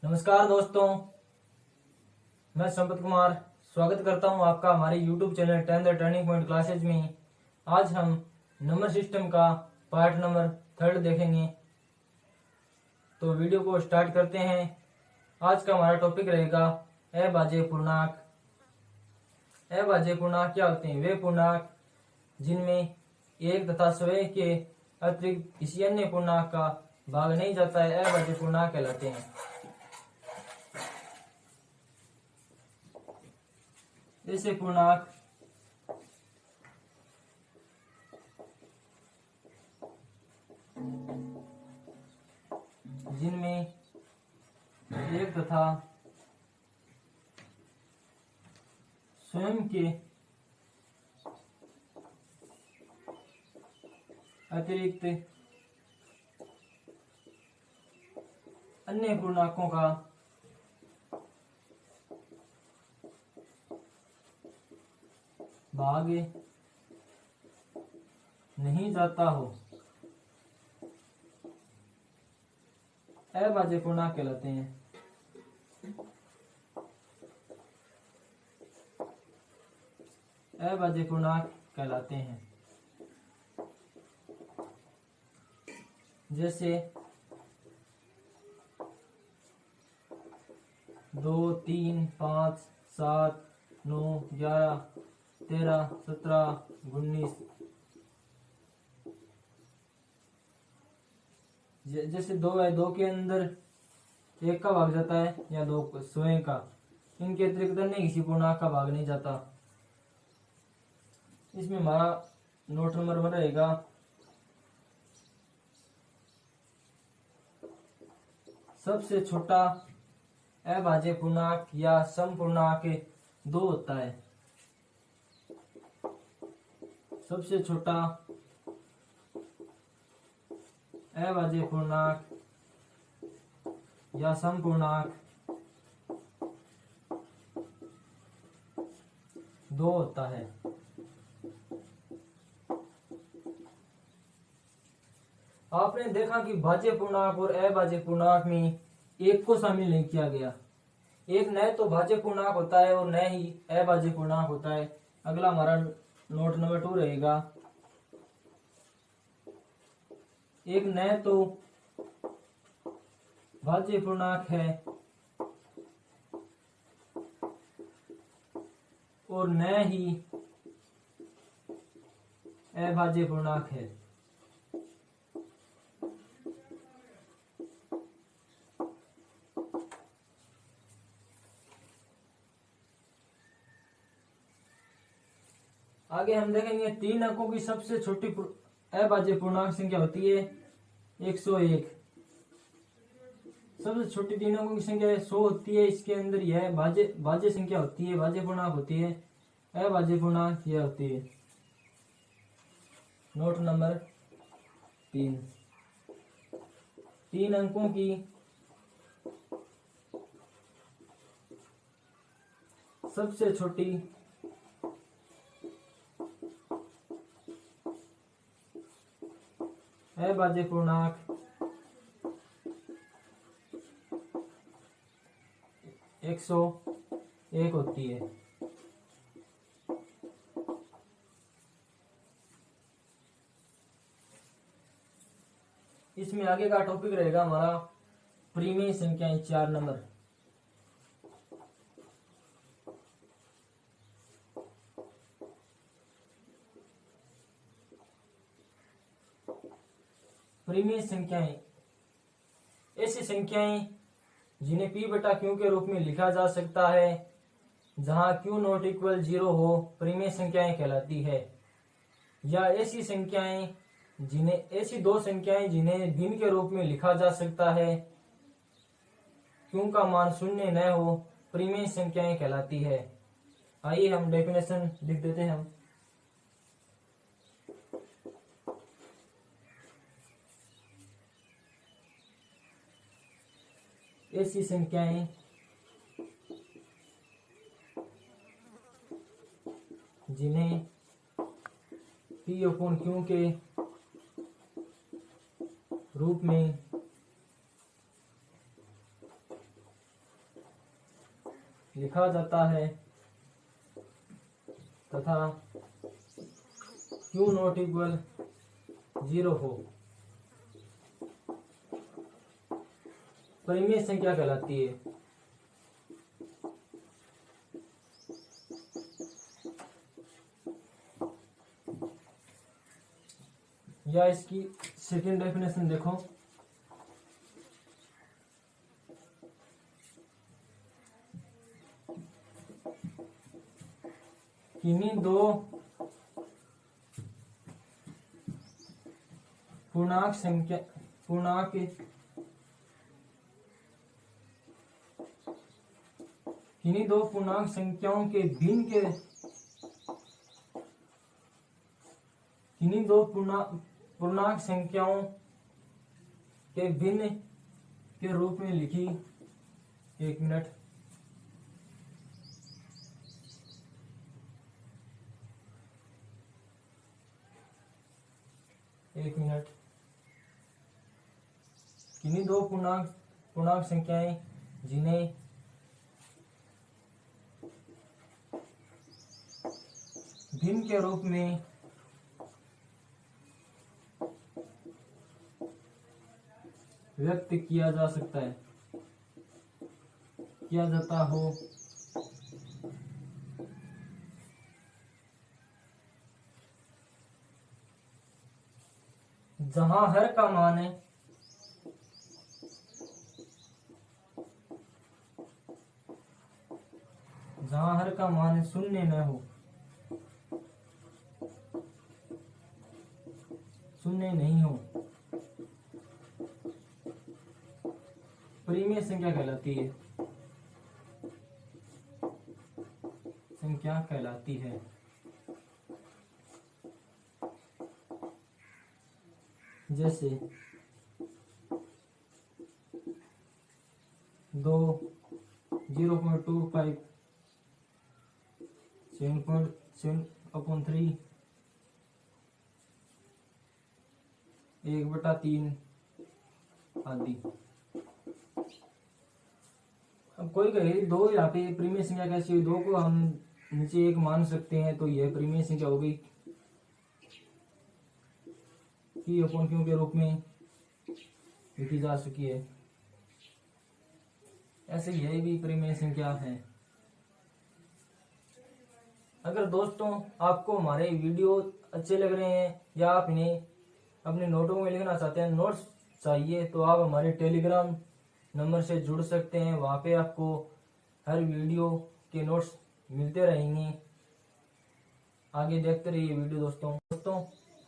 नमस्कार दोस्तों, मैं संपत कुमार स्वागत करता हूं आपका हमारे YouTube channel 10th turning point classes में। आज हम नंबर सिस्टम का पार्ट नंबर 3 देखेंगे। तो वीडियो को स्टार्ट करते हैं। आज का हमारा टॉपिक रहेगा अभाज्य पूर्णांक। अभाज्य पूर्णांक क्या होते हैं? वे पूर्णांक जिनमें एक तथा स्वयं के अतिरिक्त किसी अन्य पूर्णांक का भाग नहीं जाता है, अभाज्य पूर्णांक कहलाते हैं। ऐसे पूर्णांक जिनमें एक तथा स्वयं के अतिरिक्त अन्य पूर्णांकों का भाग नहीं जाता हो, अभाज्य पूर्णांक कहलाते हैं। अभाज्य पूर्णांक कहलाते हैं। जैसे 2, 3, 5, 7, 9, 11, 13, 17, 19। जैसे 2 है, 2 के अंदर 1 का भाग जाता है या 2 स्वयं का, इनके अतिरिक्त अन्य किसी पूर्णांक का भाग नहीं जाता। इसमें हमारा नोट नंबर 1 रहेगा सबसे छोटा अभाज्य पूर्णांक या समपूर्णांक 2 होता है। सबसे छोटा अभाज्य पूर्णांक या समपूर्णांक 2 होता है। आपने देखा कि भाज्य पूर्णांक और अभाज्य पूर्णांक में एक को शामिल नहीं किया गया। एक न तो भाज्य पूर्णांक होता है और न ही अभाज्य पूर्णांक होता है। अगला हमारा नोट नंबर 2 रहेगा, एक न तो भाज्य पूर्णांक है और न ही अभाज्य पूर्णांक है। आगे हम देखेंगे 3 अंकों की सबसे छोटी अभाज्य पूर्णांक संख्या होती है 101। सबसे छोटी 3 अंकों की संख्या 100 होती है। इसके अंदर यह भाज्य संख्या होती है, भाज्य पूर्णांक होती है। अभाज्य पूर्णांक यह होती है। नोट नंबर 3, 3 अंकों की सबसे छोटी अभाज्य पूर्णांक 101 होती है। इसमें आगे का टॉपिक रहेगा हमारा परिमेय संख्याएं 4 नंबर। परिमेय संख्याएं ऐसी संख्याएं जिन्हें p बटा q के रूप में लिखा जा सकता है, जहां q नॉट इक्वल 0 हो, परिमेय संख्याएं कहलाती है। या ऐसी दो संख्याएं जिन्हें भिन्न के रूप में लिखा जा सकता है, q का मान 0 न हो, परिमेय संख्याएं कहलाती है। आइए हम डेफिनेशन लिख देते हैं। ऐसी संख्याएं जिन्हें p अपॉन q के रूप में लिखा जाता है तथा क्यू नॉट इक्वल 0 हो, परिमेय संख्या कहलाती है। या इसकी सेकंड डेफिनेशन देखो, किन्हीं दो पूर्णांक संख्याओं के भिन्न के किन्हीं दो पूर्णांक संख्याओं के भिन्न के रूप में लिखी, एक मिनट, किन्हीं दो पूर्णांक संख्याएं जिन्हें भिन्न के रूप में व्यक्त किया जा सकता है, किया जाता हो, जहां हर का मान है शून्य न हो, शून्य नहीं हो, परिमेय संख्या कहलाती है। जैसे 2, 0.25, 7.7/3, 1/3 आदि। अब कोई कहे दो, यहाँ पे परिमेय संख्या कैसी हुई, दो को हम नीचे एक मान सकते हैं, तो यह परिमेय संख्या हो गई, कि अपॉन क्यू के रूप में लिखी जा सकी है। ऐसे यह भी परिमेय संख्या है। अगर दोस्तों आपको हमारे वीडियो अच्छे लग रहे हैं या आप इन्हें अपने नोटों में लिखना चाहते हैं, नोट्स चाहिए, तो आप हमारे टेलीग्राम नंबर से जुड़ सकते हैं। वहाँ पे आपको हर वीडियो के नोट्स मिलते रहेंगे। आगे देखते रहिए वीडियो दोस्तों।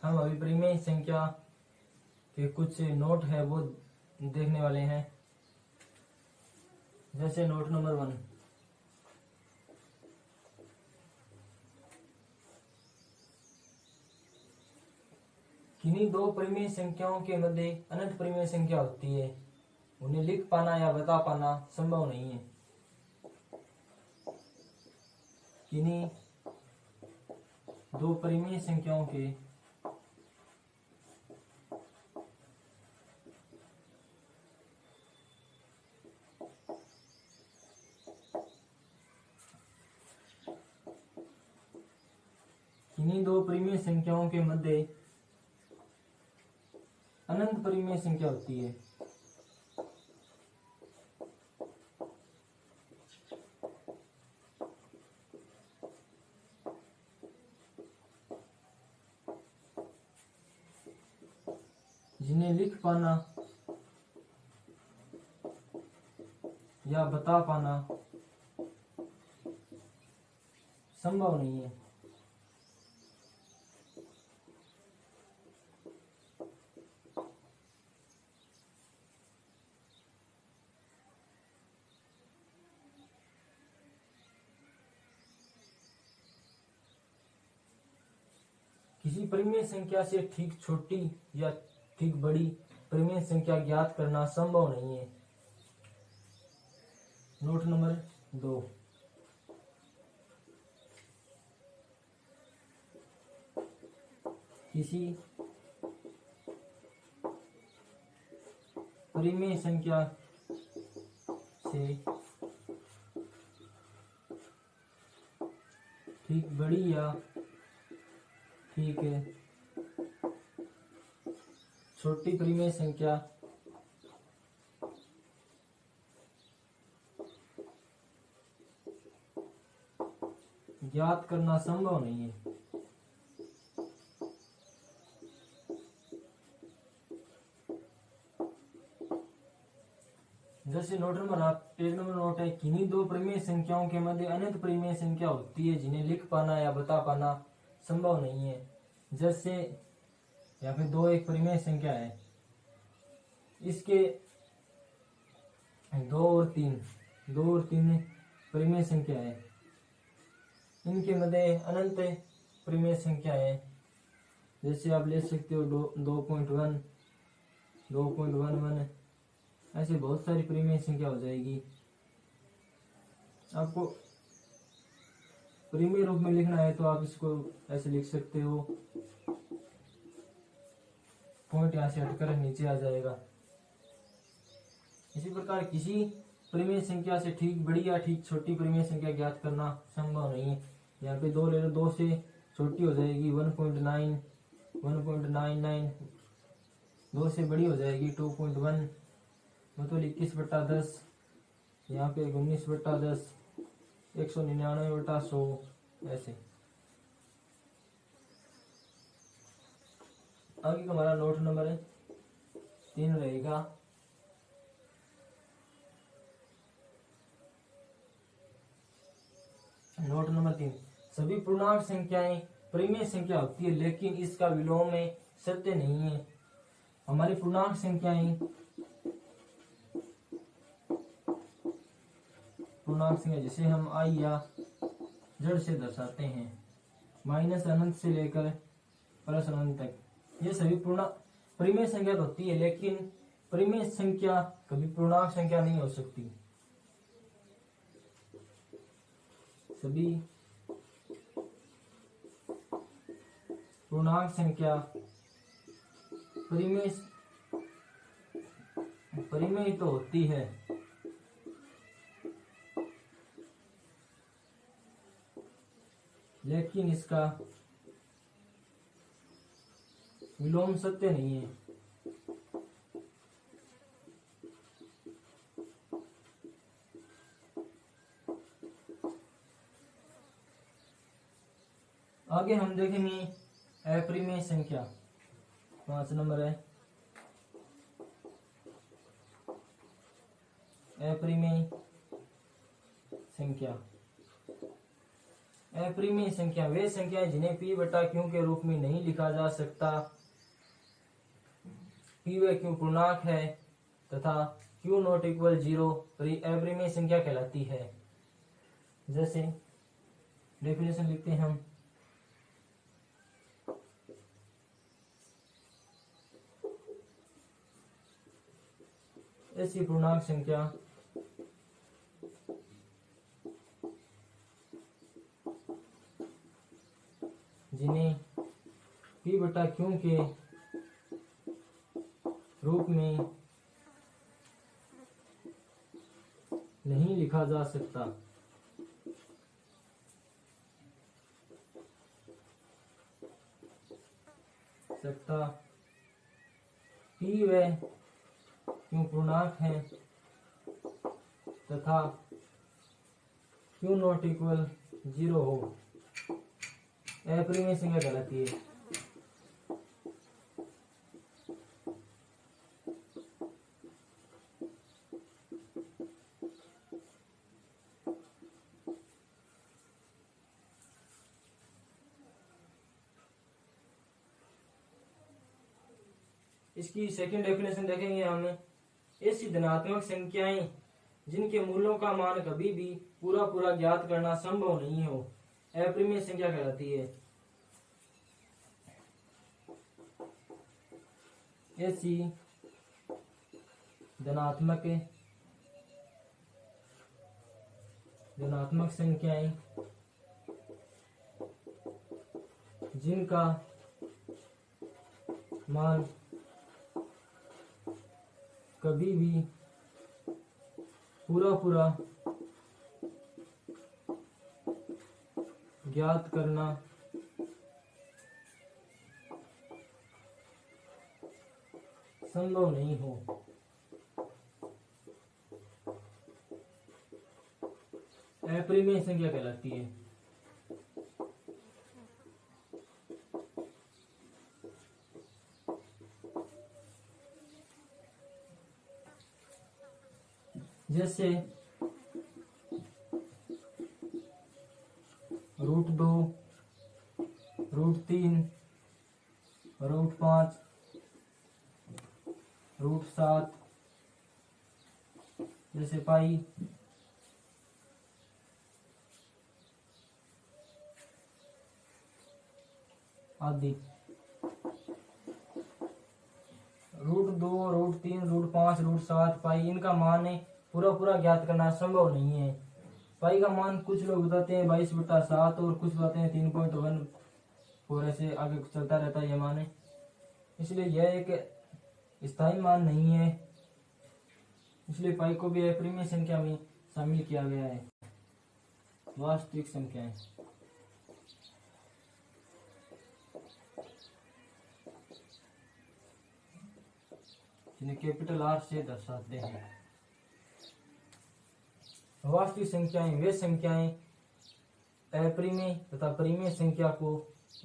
हम अभी परिमेय संख्या के कुछ नोट है वो देखने वाले हैं। जैसे नोट नंबर 1, किन्हीं दो परिमेय संख्याओं के मध्य अनंत परिमेय संख्या होती है, उन्हें लिख पाना या बता पाना संभव नहीं है। किन्हीं दो परिमेय संख्याओं के मध्य अनंत परिमेय संख्या होती है। जिन्हें लिख पाना या बता पाना संभव नहीं है। किसी परिमेय संख्या से ठीक छोटी या ठीक बड़ी परिमेय संख्या ज्ञात करना संभव नहीं है। नोट नंबर 2, किसी परिमेय संख्या से ठीक बड़ी या ठीक है छोटी परिमेय संख्या ज्ञात करना संभव नहीं है। जैसे नोट नंबर आप पेज नंबर नोट है, किन्हीं दो परिमेय संख्याओं के मध्य अनंत परिमेय संख्या होती है जिन्हें लिख पाना या बता पाना संभव नहीं है। जैसे या फिर दो एक परिमेय संख्या है, इसके दो और तीन परिमेय संख्या है, इनके मध्य अनंत परिमेय संख्या है। जैसे आप ले सकते हो 2.1 2.11 ऐसे बहुत सारी परिमेय संख्या हो जाएगी। आपको परिमेय रूप में लिखना है तो आप इसको ऐसे लिख सकते हो, पॉइंट यहाँ से हटकर नीचे आ जाएगा। इसी प्रकार किसी परिमेय संख्या से ठीक बड़ी या ठीक छोटी परिमेय संख्या ज्ञात करना संभव नहीं है। यहाँ पे दो ले लो, दो से छोटी हो जाएगी 1.9 1.99, दो से बड़ी हो जाएगी 2.1, मतलब 21/10, यहाँ पे 19/10, 199/100 ऐसे। आगे का हमारा नोट नंबर 3 रहेगा। नोट नंबर 3, सभी पूर्णांक संख्याएं परिमेय संख्या होती है लेकिन इसका विलोम में सत्य नहीं है। हमारी पूर्णांक संख्याएं जिसे हम आई या जड़ से दर्शाते हैं, माइनस अनंत से लेकर प्लस अनंत तक, ये सभी परिमेय संख्या होती है लेकिन परिमेय संख्या कभी पूर्णांक संख्या नहीं हो सकती। सभी पूर्णांक संख्या परिमेय तो होती है लेकिन इसका विलोम सत्य नहीं है। आगे हम देखेंगे अपरिमेय संख्या, 5 नंबर है अपरिमेय संख्या। अपरिमेय संख्या वे संख्याएं जिन्हें p बटा q के रूप में नहीं लिखा जा सकता। p व q पूर्णांक है तथा q नॉट इक्वल 0 अपरिमेय संख्या कहलाती है। जैसे डेफिनेशन लिखते हैं हम, ऐसी पूर्णांक संख्या जिन्हें p बटा q के रूप में नहीं लिखा जा सकता। p व q पूर्णांक है तथा q नॉट इक्वल 0 हो, अपरिमेय संख्या कहलाती है। इसकी सेकंड डेफिनेशन देखेंगे हम, ऐसी धनात्मक संख्याएं जिनके मूल्यों का मान कभी भी पूरा ज्ञात करना संभव नहीं हो, अपरिमेय संख्या कहलाती है। ऐसी धनात्मक संख्याएं जिनका मान कभी भी पूरा ज्ञात करना संभव नहीं हो। अपरिमेय संख्या कहलाती है। जैसे √2, √3, √5, √7, जैसे पाई, आदि। √2, √3, √5, √7, पाई, इनका मान पूरा ज्ञात करना संभव नहीं है। पाई का मान कुछ लोग बताते हैं 22/7 और कुछ बताते हैं 3.1 और ऐसे आगे चलता रहता है यह मान। इसलिए यह एक स्थायी मान नहीं है, इसलिए पाई को भी अपरिमेय संख्या में शामिल किया गया है। वास्तविक संख्याएं जिन्हें कैपिटल आर से दर्शाते हैं। वास्तविक संख्याएं वे संख्याएं अपरिमेय तथा परिमेय संख्या को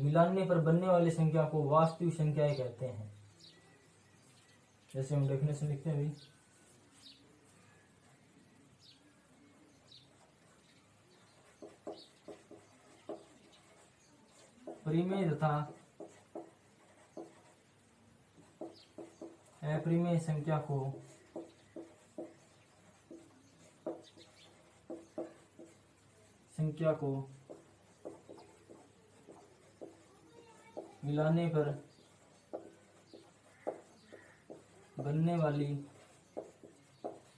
मिलाने पर बनने वाली संख्या को वास्तविक संख्याएं कहते हैं। जैसे हम डेफिनेशन लिखते हैं अभी, परिमेय तथा अपरिमेय संख्या को मिलाने पर बनने वाली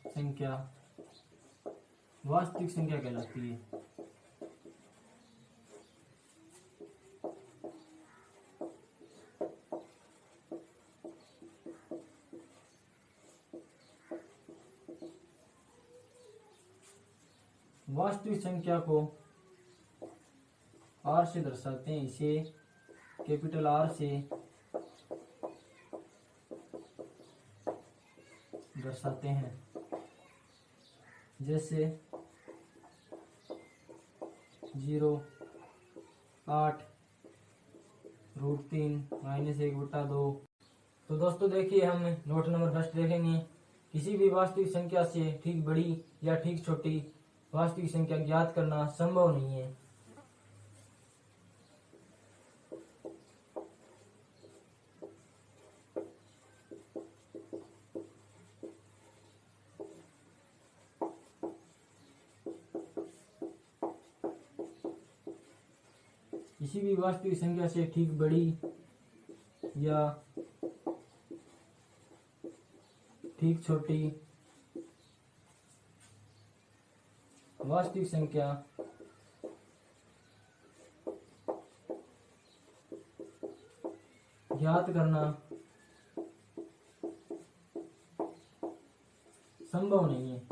संख्या वास्तविक संख्या कहलाती है। वास्तविक संख्या को आर से दर्शाते हैं, इसे कैपिटल आर से दर्शाते हैं। जैसे 0, 8, √3, -1/2। तो दोस्तों देखिए, हम नोट नंबर फर्स्ट देखेंगे। किसी भी वास्तविक संख्या से ठीक बड़ी या ठीक छोटी वास्तविक संख्या ज्ञात करना संभव नहीं है। किसी भी वास्तविक संख्या से ठीक बड़ी या ठीक छोटी वास्तविक संख्या ज्ञात करना संभव नहीं है।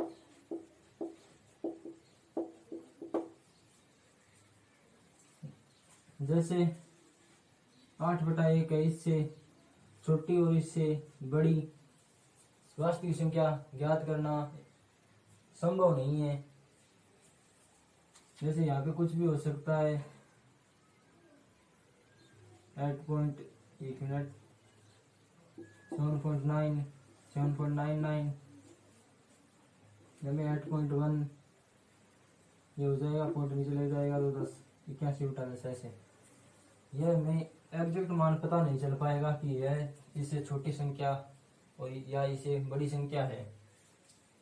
जैसे 8/1 है, इससे छोटी और इससे बड़ी वास्तविक संख्या ज्ञात करना संभव नहीं है। जैसे यहाँ पे कुछ भी हो सकता है। 8.1 7.9 7.99 में 8.1 ये हो जाएगा, पॉइंट नीचे ले जाएगा तो 10 81 ऐसे। यह में एग्जैक्ट मान पता नहीं चल पाएगा कि यह इससे छोटी संख्या और या इसे बड़ी संख्या है।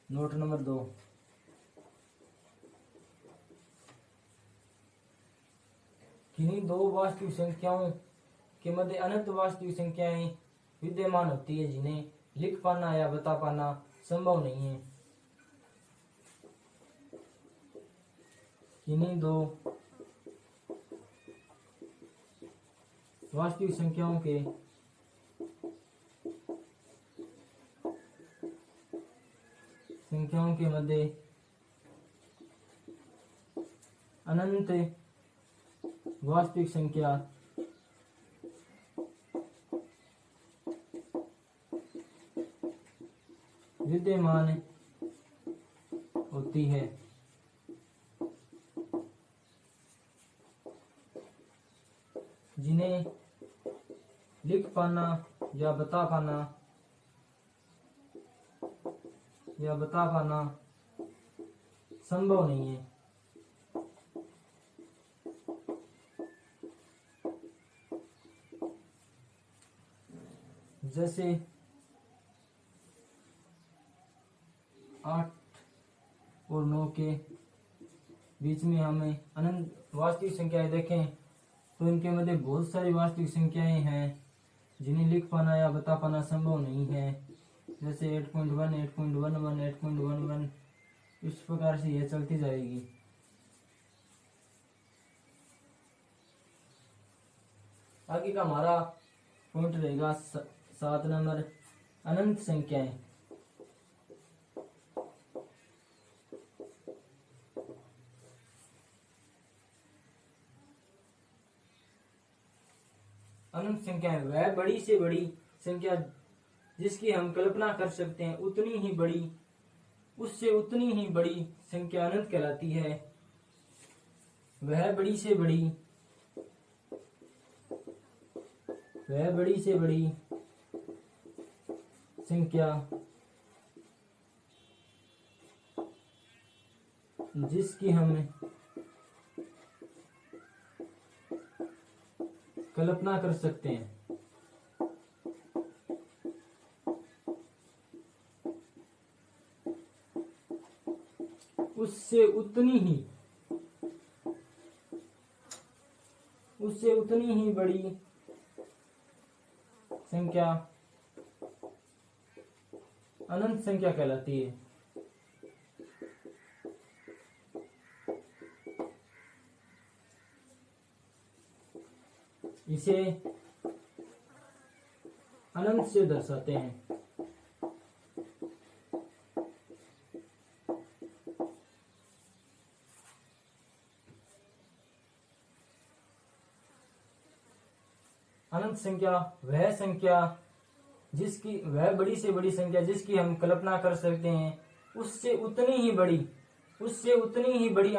नोट नंबर 2, किन्हीं दो वास्तविक संख्याओं के मध्य अनंत वास्तविक संख्याएं विद्यमान होती है जिन्हें लिख पाना या बता पाना संभव नहीं है। किन्हीं दो वास्तविक संख्याओं के मध्य अनंत वास्तविक संख्या विद्यमान होती है। जिन्हें लिख पाना या बता पाना संभव नहीं है। जैसे 8 और 9 के बीच में हमें अनंत वास्तविक संख्याएं देखें तो इनके मध्य बहुत सारी वास्तविक संख्याएं हैं जिन्हें लिख पाना या बता पाना संभव नहीं है। जैसे 8.1, 8.11, 8.11, इस प्रकार से यह चलती जाएगी। आगे का हमारा पॉइंट रहेगा 7 नंबर, अनंत संख्याएं। अनंत संख्याएं वह बड़ी से बड़ी संख्या जिसकी हम कल्पना कर सकते हैं उतनी ही बड़ी, उससे उतनी ही बड़ी संख्या अनंत कहलाती है। वह बड़ी से बड़ी संख्या जिसकी हम कल्पना कर सकते हैं उससे उतनी ही बड़ी संख्या अनंत संख्या कहलाती है। इसे अनंत से दर्शाते हैं। अनंत संख्या वह बड़ी से बड़ी संख्या जिसकी हम कल्पना कर सकते हैं उससे उतनी ही बड़ी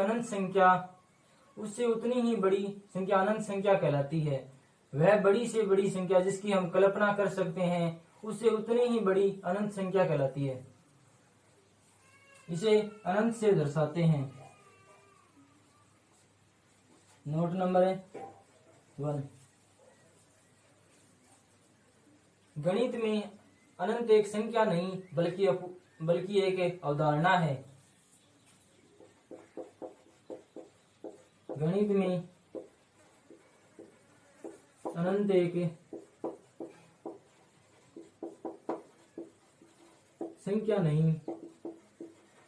अनंत संख्या अनंत संख्या कहलाती है। वह बड़ी से बड़ी संख्या जिसकी हम कल्पना कर सकते हैं उससे उतनी ही बड़ी अनंत संख्या कहलाती है। इसे अनंत से दर्शाते हैं। नोट नंबर 1, गणित में अनंत एक संख्या नहीं बल्कि एक अवधारणा है। गणित में अनंत एक संख्या नहीं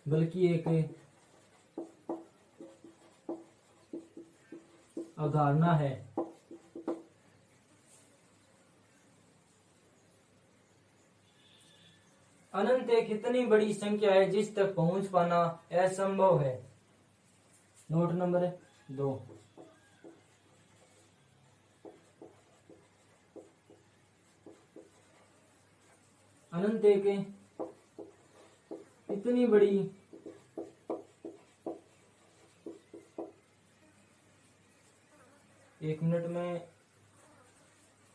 बल्कि एक अवधारणा है। अनंत एक इतनी बड़ी संख्या है जिस तक पहुंच पाना असंभव है। नोट नंबर 2, अनंत एक इतनी बड़ी एक मिनट में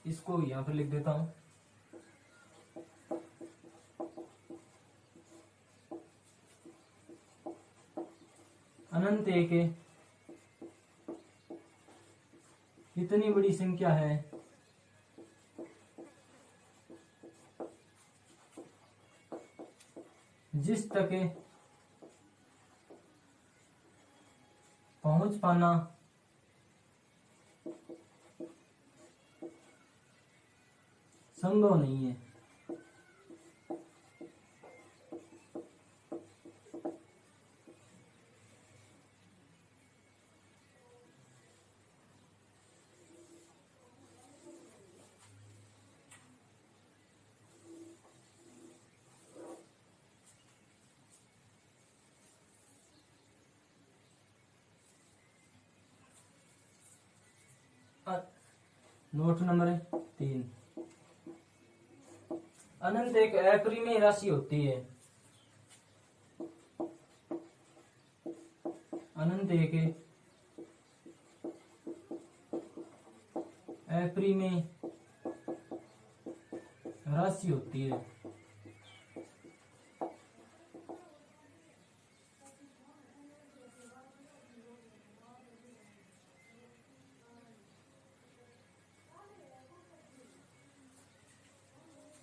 इसको यहां पर लिख देता हूं। अनंत एक इतनी बड़ी संख्या है जिस तक पहुंच पाना संभव नहीं है। नोट नंबर 3, अनंत एक अपरिमेय राशि होती है। अनंत एक अपरिमेय राशि होती है।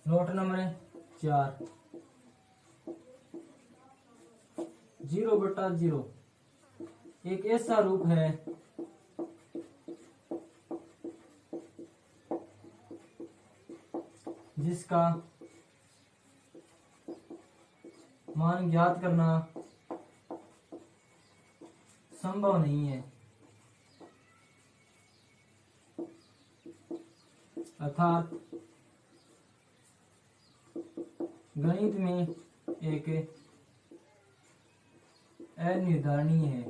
नोट नंबर 4, 0/0 एक ऐसा रूप है जिसका मान ज्ञात करना संभव नहीं है, अर्थात गणित में एक अनिर्धारणीय है।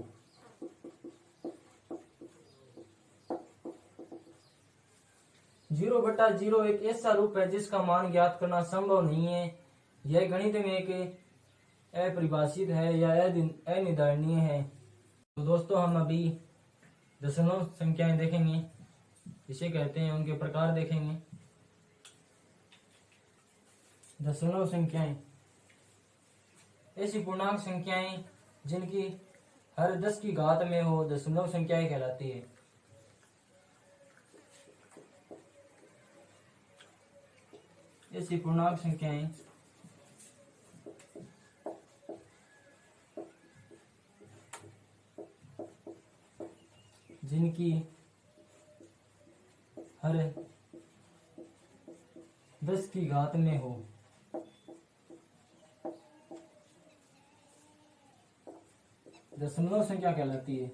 जीरो बटा जीरो एक ऐसा रूप है जिसका मान ज्ञात करना संभव नहीं है। यह गणित में एक अपरिभाषित है या अनिर्धारणीय है। तो दोस्तों हम अभी दशमलव संख्याएं देखेंगे, इसे कहते हैं, उनके प्रकार देखेंगे। दशमलव संख्याएं ऐसी पूर्णांक संख्याएं जिनकी हर 10 की घात में हो दशमलव संख्याएं कहलाती है। ऐसी पूर्णांक संख्याएं जिनकी हर 10 की घात में हो दशमलव संख्या कहलाती है।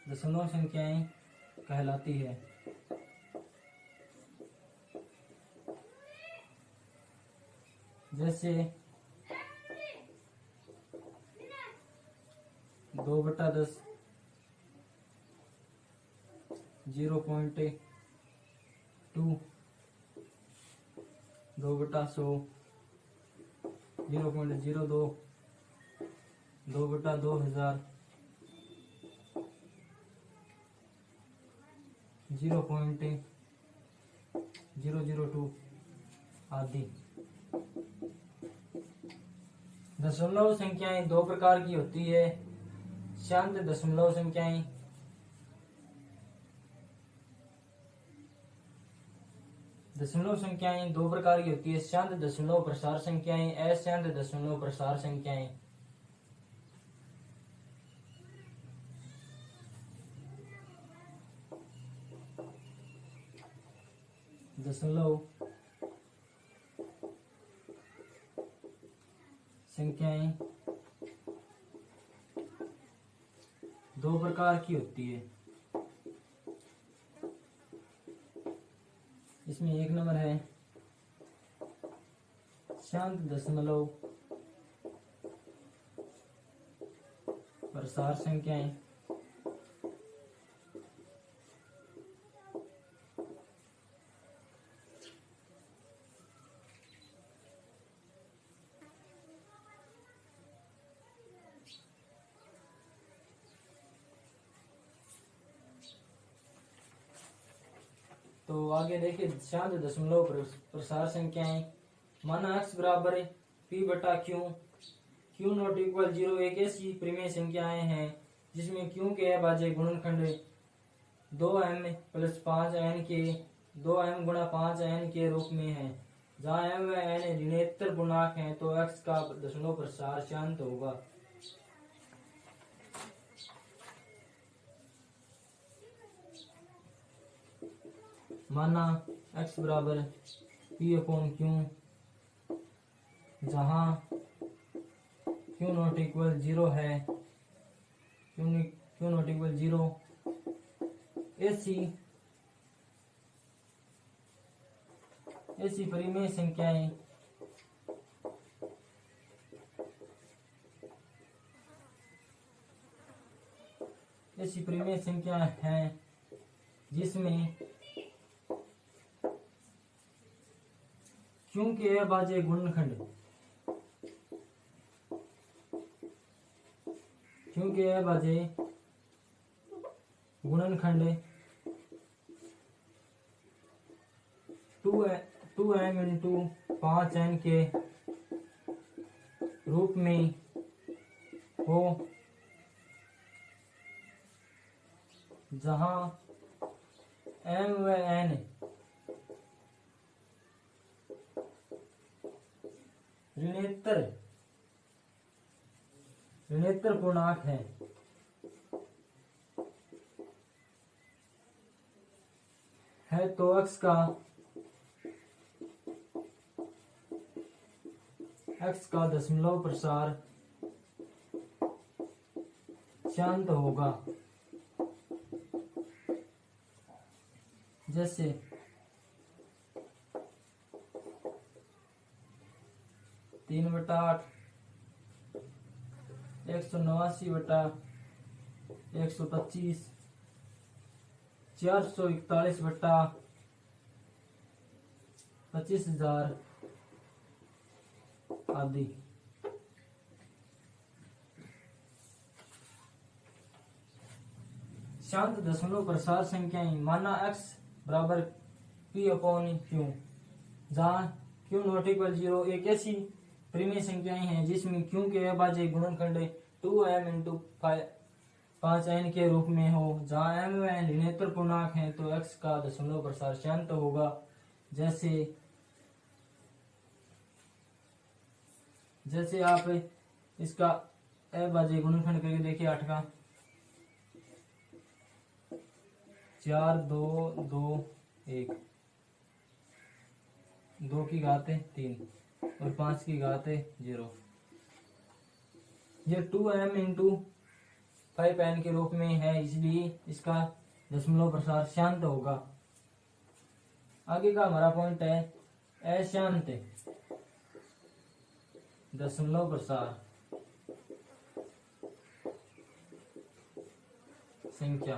दशमलव संख्याएं कहलाती है। जैसे 2/10, 0.2, 2/100, 0.02, 2/2000, 0.002 आदि। दशमलव संख्याएं दो प्रकार की होती है, शांत दशमलव संख्याएं दशमलव संख्याएं दो प्रकार की होती है, शांत दशमलव प्रसार संख्याएं, अशांत दशमलव प्रसार संख्याएं। दशमलव संख्याएं दो प्रकार की होती है। इसमें एक नंबर है शांत दशमलव प्रसार संख्याएं, तो आगे देखिए शांत दशमलव प्रसार संख्याएं। माना x बराबर p/q, q नॉट इक्वल 0 एक ऐसी परिमेय संख्याएं हैं जिसमें q के अभाज्य गुणनखंड 2m + 5n के 2m × 5n के रूप में है। जहाँ m व n ऋणात्मक पूर्णांक हैं तो x का दशमलव प्रसार शांत होगा। माना x बराबर p/q, जहाँ q नॉट इक्वल 0 है, q नॉट इक्वल 0 ऐसी परिमेय संख्याएं ऐसी परिमेय संख्या हैं जिसमें क्यों के अभाज्य गुणनखंड क्यों के अभाज्य गुणनखंड 2m इंटू 5n के रूप में हो, जहां m व n ऋणेतर पूर्णांक है तो x का दशमलव प्रसार शांत होगा। जैसे 3/8, 189/125, 441/25,000 आदि। शांत दशमलव प्रसार संख्याएं माना x बराबर p/q, जहाँ q नॉट इक्वल 0 एक ऐसी परिमेय संख्याएं हैं जिसमें q के अभाज्य गुणनखंड 2m इंटू 5n के रूप में हो, जहाँ m व n ऋणेतर पूर्णांक हैं तो x का दशमलव प्रसार शांत होगा। जैसे आप इसका अभाज्य गुणनखंड करके देखिए 8 का 4 2 2 1, 2 की घात 3 और 5 की घात 0। यह 2m इंटू 5n के रूप में है, इसलिए इसका दशमलव प्रसार शांत होगा। आगे का हमारा पॉइंट है अशांत दशमलव प्रसार संख्या।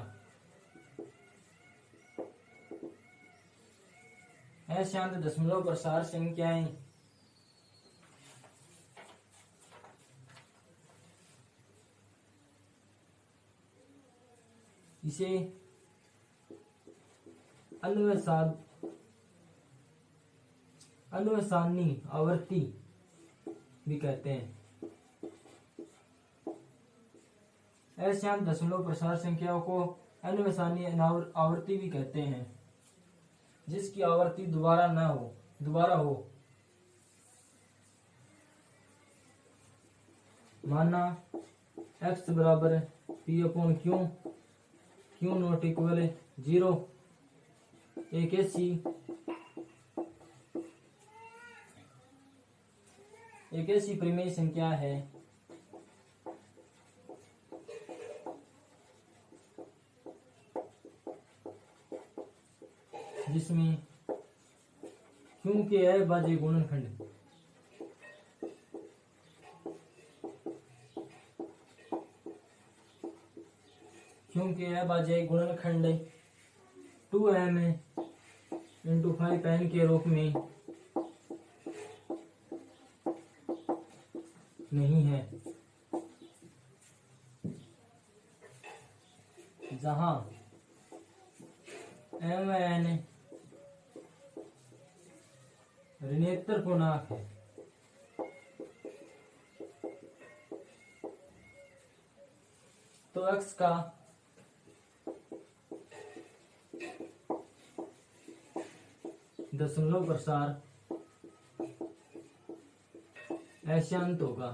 अशांत दशमलव प्रसार संख्याएं इसे अन्वसानी आवर्ती भी कहते हैं। अशांत दशमलव प्रसार संख्याओं को अन्वसानी आवर्ती भी कहते हैं, जिसकी आवर्ती दोबारा हो। माना x बराबर p/q, q नॉट इक्वल 0 एक ऐसी परिमेय संख्या है जिसमें q के अभाज्य गुणनखंड क्योंकि अभाज्य गुणनखंड 2m इंटू 5n के रूप में नहीं है, जहां m व n ऋणेतर पूर्णांक है। तो x का दशमलव प्रसार अशांत होगा।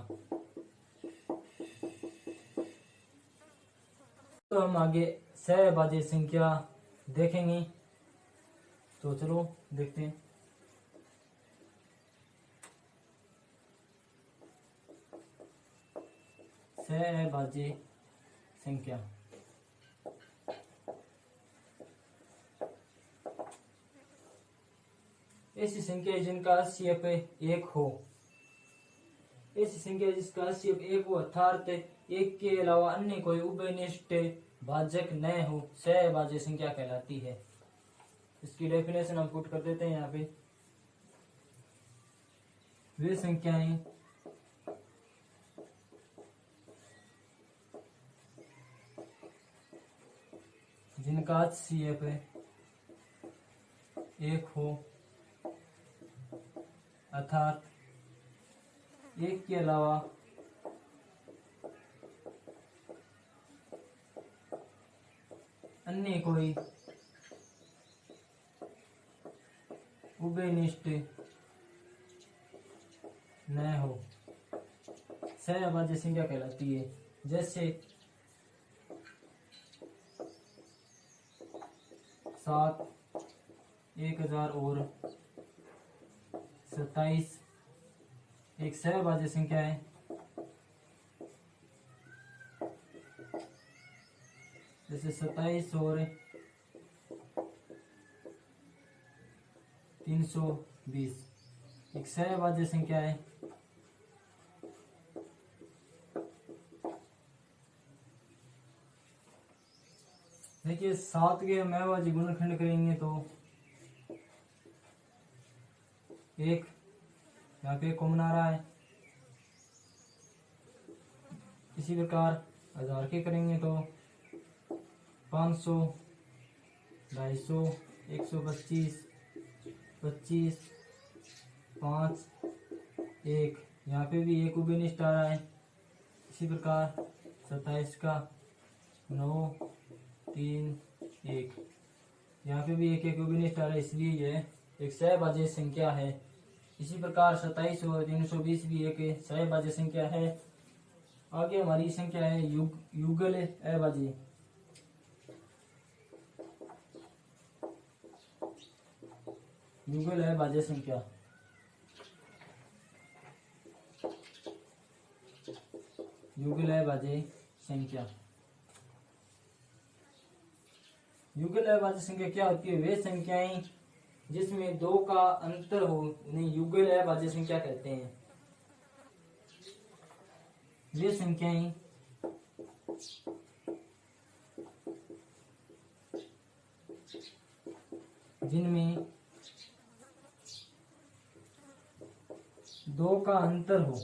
तो हम आगे सहअभाज्य संख्या देखेंगे, तो चलो देखते हैं। सहअभाज्य संख्या ऐसी संख्या जिनका HCF 1 हो, ऐसी संख्या जिसका HCF 1 हो, अर्थात एक के अलावा अन्य कोई उभयनिष्ठ भाजक न हो सह अभाज्य संख्या कहलाती है। इसकी डेफिनेशन हम पुट कर देते हैं यहाँ पे। वे संख्याएं जिनका HCF 1 हो अर्थात 1 के अलावा अन्य कोई उभयनिष्ठ न हो सह अभाज्य संख्या कहलाती है। जैसे 7, 1000 और 27 एक सह अभाज्य संख्या है। जैसे 27 और 320 एक सह अभाज्य संख्या है। देखिए 7 के हम अभाज्य गुणनखंड करेंगे तो एक यहाँ पे कॉमन आ रहा है। इसी प्रकार 1000 के करेंगे तो 500, 250, 125, 25, 5, 1 यहाँ पे भी एक उभयनिष्ठ आ रहा है। इसी प्रकार 27 का 9, 3, 1 यहाँ पे भी एक उभयनिष्ठ आ रहा है, इसलिए यह एक सहभाज्य संख्या है। इसी प्रकार 27 और 320 भी एक सहभाज्य संख्या है। आगे हमारी संख्या है युगल अभाज्य। युगल अभाज्य संख्या युगल अभाज्य संख्या युगल अभाज्य संख्या क्या होती है? वे संख्याएं जिसमें 2 का अंतर हो उन्हें युगल अभाज्य संख्या कहते हैं। वे संख्याएं जिनमें 2 का अंतर हो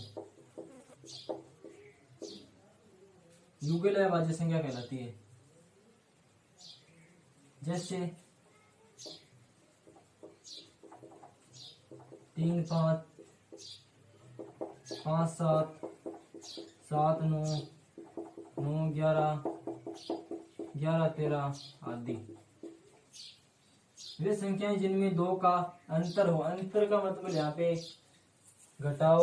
युगल अभाज्य संख्या कहलाती है। जैसे 3, 5, 5, 7, 7, 9, 9, 11, 11, 13 आदि। वे संख्याएं जिनमें 2 का अंतर हो। अंतर का मतलब यहाँ पे घटाव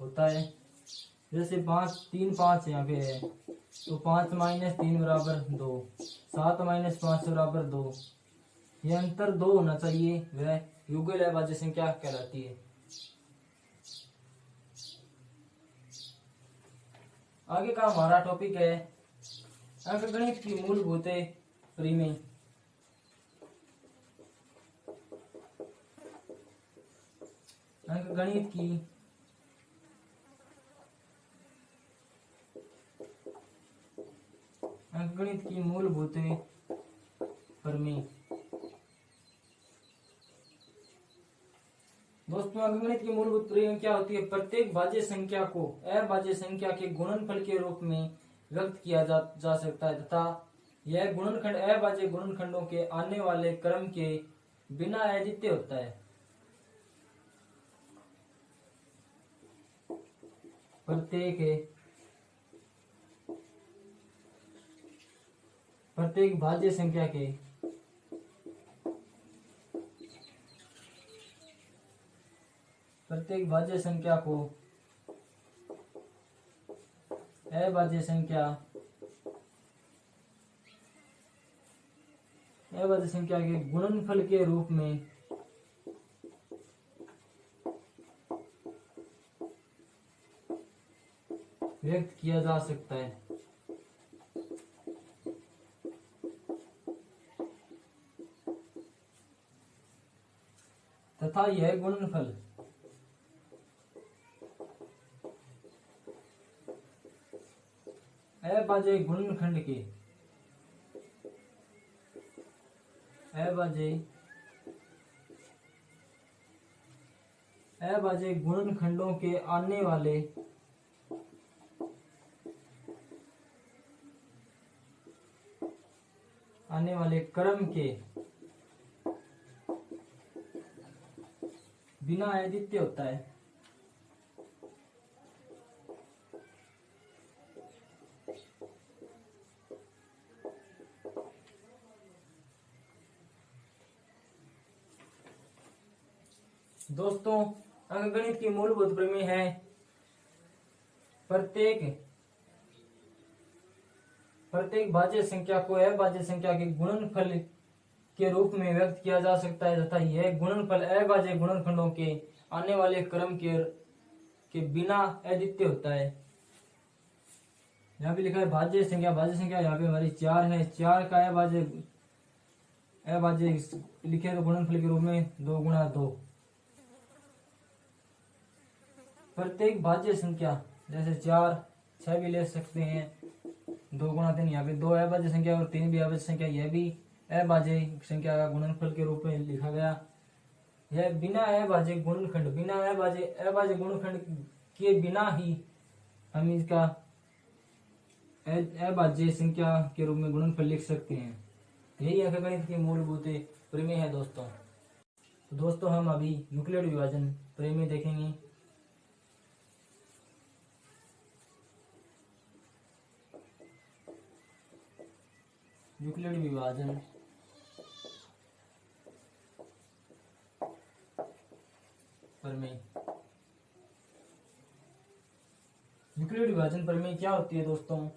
होता है। जैसे 5, 3, 5 यहाँ पे है तो 5 - 3 बराबर 2, 7 - 5 बराबर 2। यह अंतर 2 होना चाहिए, वह युगल अभाज्य संख्या कहलाती है। आगे का हमारा टॉपिक है अंकगणित की मूलभूत परिमेय। अंकगणित की मूलभूत परिमेय। दोस्तों अंकगणित की मूलभूत परिमेय क्या होती है? प्रत्येक भाज्य संख्या को अभाज्य संख्या के गुणनफल के रूप में व्यक्त किया जा सकता है तथा यह गुणनखंड अभाज्य गुणनखंडों के आने वाले क्रम के बिना अद्वितीय होता है। प्रत्येक भाज्य संख्या के प्रत्येक भाज्य संख्या को अभाज्य संख्या के गुणनफल के रूप में व्यक्त किया जा सकता है तथा यह गुणनफल अभाज्य गुणनखंड के अभाज्य गुणनखंडों के आने वाले क्रम के बिना अद्वितीय होता है। दोस्तों, अंकगणित की मूलभूत प्रमेय है प्रत्येक भाज्य संख्या को अभाज्य संख्या के गुणनफल के रूप में व्यक्त किया जा सकता है तथा यह गुणनफल अभाज्य गुणनखंडों के आने वाले क्रम के बिना अद्वितीय होता है। यहाँ पे लिखा है भाज्य संख्या यहाँ पे हमारी 4 है। 4 का अभाज्य लिखे तो गुणनफल के रूप में 2 गुणा 2। प्रत्येक भाज्य संख्या जैसे 4, 6 भी ले सकते हैं, 2 गुणा 3, यहाँ पे 2 अभाज्य संख्या और 3 भी अभाज्य संख्या, यह भी अभाज्य संख्या का गुणनफल के रूप में लिखा गया। यह बिना अभाज्य गुणनखंड के बिना ही हम इसका अभाज्य संख्या के रूप में गुणनफल लिख सकते हैं। यही अंकगणित की मूलभूत प्रमेय है दोस्तों। तो दोस्तों, हम अभी यूक्लिड विभाजन प्रमेय देखेंगे। यूक्लिड विभाजन प्रमेय। यूक्लिड विभाजन प्रमेय क्या होती है दोस्तों?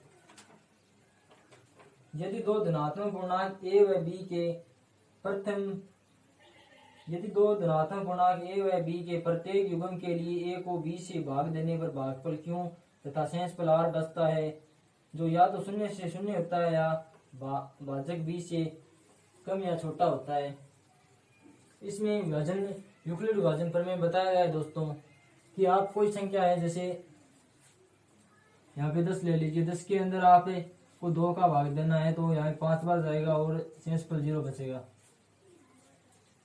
यदि दो धनात्मक पूर्णांक a व b के प्रत्येक युग्म के लिए a को b से भाग देने पर भागफल q तथा शेषफल r बचता है, जो या तो 0 से 0 होता है या भाजक b से कम या छोटा होता है। इसमें यूक्लिड विभाजन प्रमेय बताया गया है दोस्तों कि आप कोई संख्या है, जैसे यहाँ पे 10 ले लीजिए। 10 के अंदर आप को 2 का भाग देना है तो यहाँ 5 बार जाएगा और शेषफल 0 बचेगा।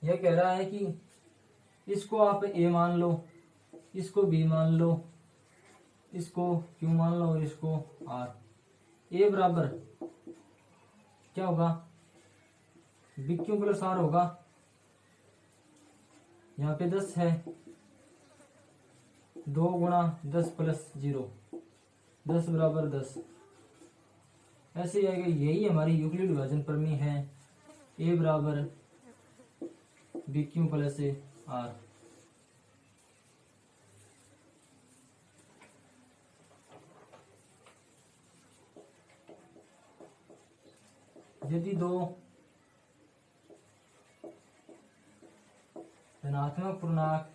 यह कह रहा है कि इसको आप a मान लो, इसको b मान लो, इसको q मान लो और इसको r। a बराबर क्या होगा? bq प्लस r होगा। यहाँ पे 10 है, 2 गुणा 10 प्लस 0, 10 बराबर 10। ऐसे आएगा। यही हमारी यूक्लिड विभाजन प्रमेय है, a बराबर bq प्लस r। यदि दो धनात्मक पूर्णांक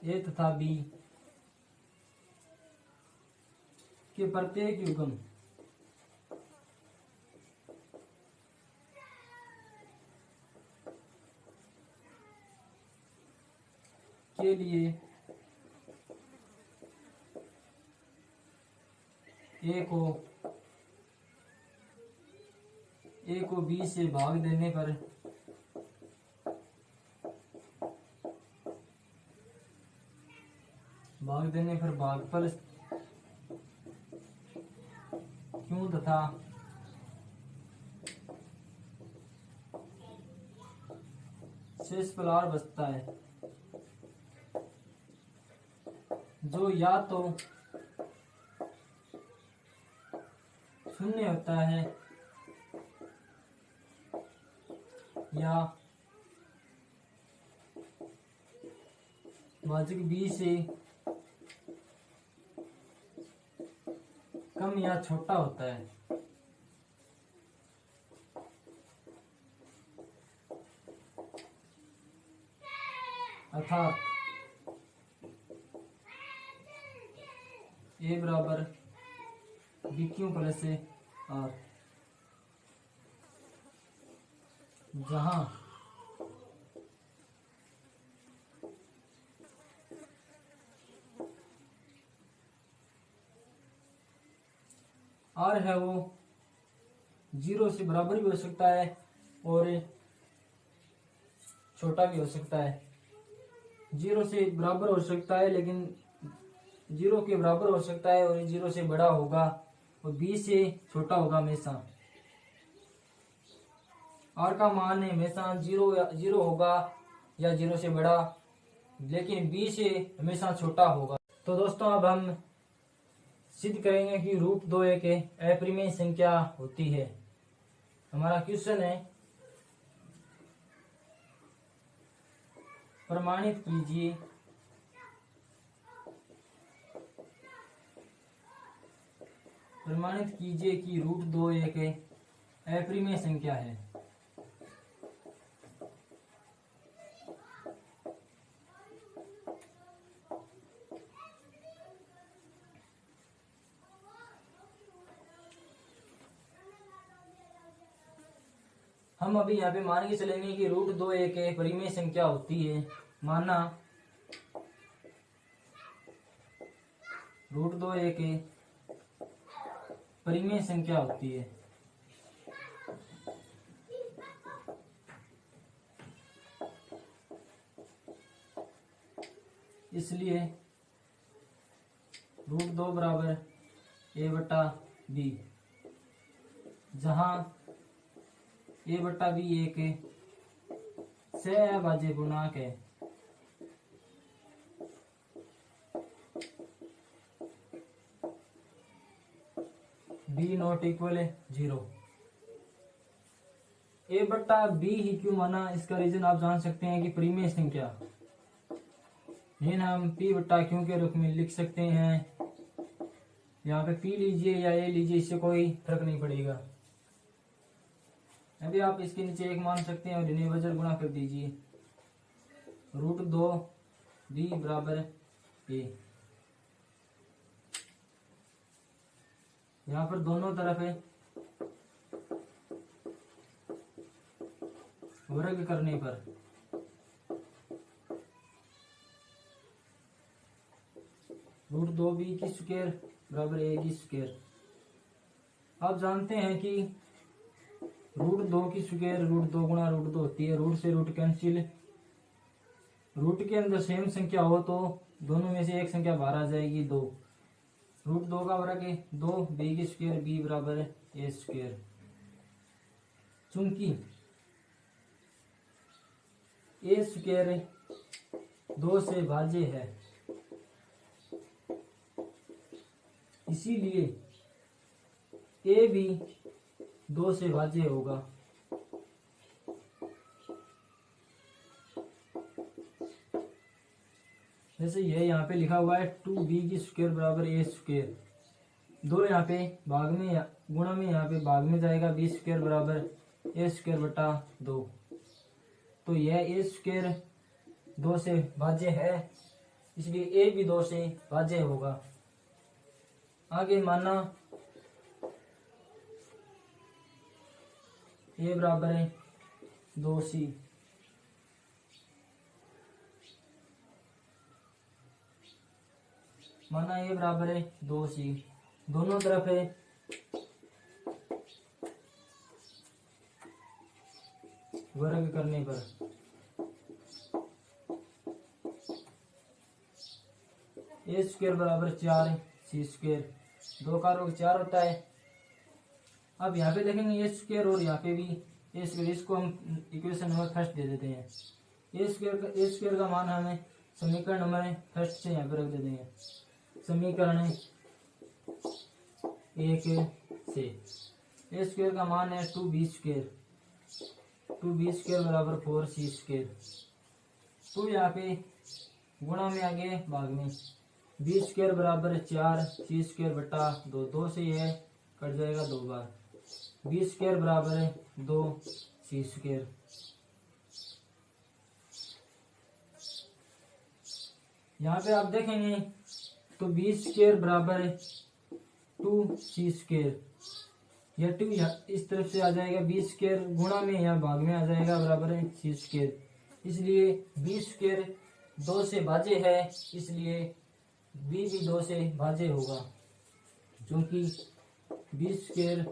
a तथा b के प्रत्येक युग्म के लिए a को b से भाग देने पर भागफल q तथा शेषफल r बचता है, जो या तो 0 होता है या भाजक b से कम या छोटा होता है। अर्थात a बराबर bq प्लस r, जहां r है वो 0 से बराबर भी हो सकता है और छोटा भी हो सकता है। 0 से बराबर हो सकता है लेकिन 0 के बराबर हो सकता है और 0 से बड़ा होगा और b से छोटा होगा हमेशा। r का मान हमेशा 0 होगा या 0 से बड़ा, लेकिन b से हमेशा छोटा होगा। तो दोस्तों अब हम सिद्ध करेंगे कि √2 एक अपरिमेय संख्या होती है। हमारा क्वेश्चन है, प्रमाणित कीजिए कि √2 एक अपरिमेय संख्या है। हम अभी यहाँ पे मान के चलेंगे कि √2 एक परिमेय संख्या होती है। माना √2 एक परिमेय संख्या होती है। इसलिए √2 बराबर a/b, जहां a/b एक सहअभाज्य गुणांक है। b not equal 0। a/b ही क्यों माना, इसका रीजन आप जान सकते हैं कि परिमेय संख्या, लेकिन हम p/q के रूप में लिख सकते हैं। यहाँ पे p लीजिए या a लीजिए, इससे कोई फर्क नहीं पड़ेगा। अभी आप इसके नीचे एक मान सकते हैं और इन्हें वजर गुणा कर दीजिए। √2 b बराबर a। यहाँ पर दोनों तरफ है वर्ग करने पर √2b² बराबर a²। आप जानते हैं कि √2² √2 गुणा √2 होती है। रूट से रूट कैंसिल, रूट के अंदर सेम संख्या हो तो दोनों में से एक संख्या बाहर आ जाएगी, 2। √2 का वर्ग 2 b² b बराबर a²। चूंकि a² 2 से भाज्य है, इसीलिए a भी 2 से भाज्य होगा। जैसे यह यहाँ पे लिखा हुआ है 2b² बराबर a²। 2 यहाँ पे भाग में गुणा में यहाँ पे भाग में जाएगा, b² बराबर a²/2। तो यह a² 2 से भाज्य है, इसलिए a भी 2 से भाज्य होगा। आगे माना a बराबर है 2c। माना a बराबर है 2c, दोनों तरफ है वर्ग करने पर a² बराबर 4c²। 2 का वर्ग 4 होता है। अब यहाँ पे देखेंगे a² और यहाँ पे भी a², इसको हम इक्वेशन नंबर फर्स्ट दे देते हैं। a² का मान हमें समीकरण नंबर फर्स्ट से यहाँ पे रख देते हैं। समीकरण 1 से a² का मान है 2b² बराबर 4c²। 2 यहाँ पे गुणा में आगे भाग में, b² बराबर 4c²/2। 2 से यह कट जाएगा 2 बार, b² बराबर 2c²। यहाँ पे आप देखेंगे तो b² बराबर 2c², यह 2 इस तरफ से आ जाएगा, b² गुणा में यहाँ भाग में आ जाएगा बराबर है c²। इसलिए b² 2 से भाज्य है, इसलिए b भी 2 से भाज्य होगा। क्योंकि b²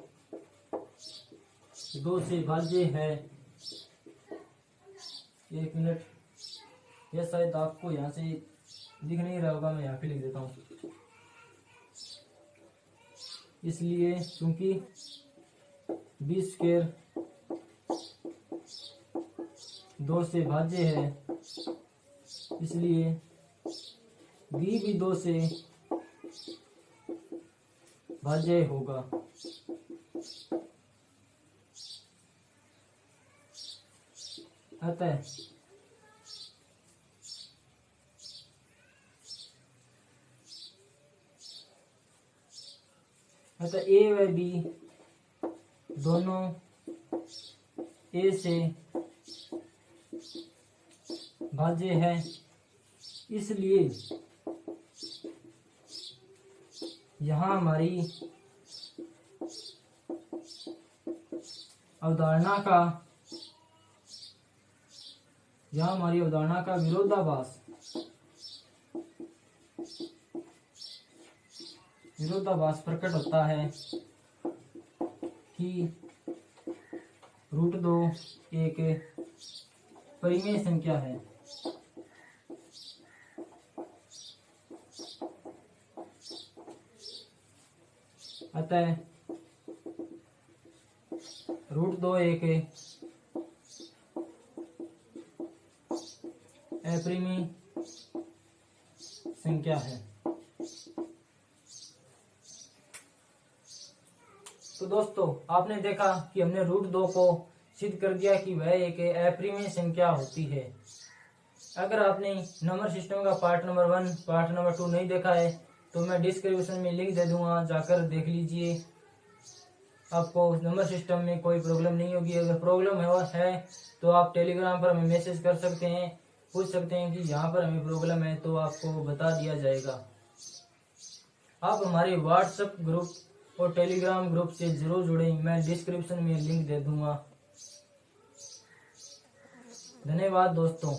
2 से भाज्य है। 1 मिनट, यह शायद आपको यहाँ से दिख नहीं रहा होगा, मैं यहाँ पे लिख देता हूँ। इसलिए क्योंकि 20 स्क्वायर 2 से भाज्य है, इसलिए बी भी 2 से भाज्य होगा। अतः ए व बी दोनों ए से भाज्य है, इसलिए यहाँ हमारी अवधारणा का विरोधाभास प्रकट होता है कि √2 एक परिमेय संख्या है। अतः √2 एक अपरिमेय संख्या है। तो दोस्तों, आपने देखा कि हमने √2 को सिद्ध कर दिया कि वह एक अपरिमेय संख्या होती है। अगर आपने नंबर सिस्टम का पार्ट नंबर 1, पार्ट नंबर 2 नहीं देखा है तो मैं डिस्क्रिप्शन में लिंक दे दूंगा, जाकर देख लीजिए। आपको नंबर सिस्टम में कोई प्रॉब्लम नहीं होगी। अगर प्रॉब्लम है तो आप टेलीग्राम पर हमें मैसेज कर सकते हैं, पूछ सकते हैं कि यहाँ पर हमें प्रॉब्लम है, तो आपको बता दिया जाएगा। आप हमारे व्हाट्सएप ग्रुप और टेलीग्राम ग्रुप से जरूर जुड़ें, मैं डिस्क्रिप्शन में लिंक दे दूंगा। धन्यवाद दोस्तों।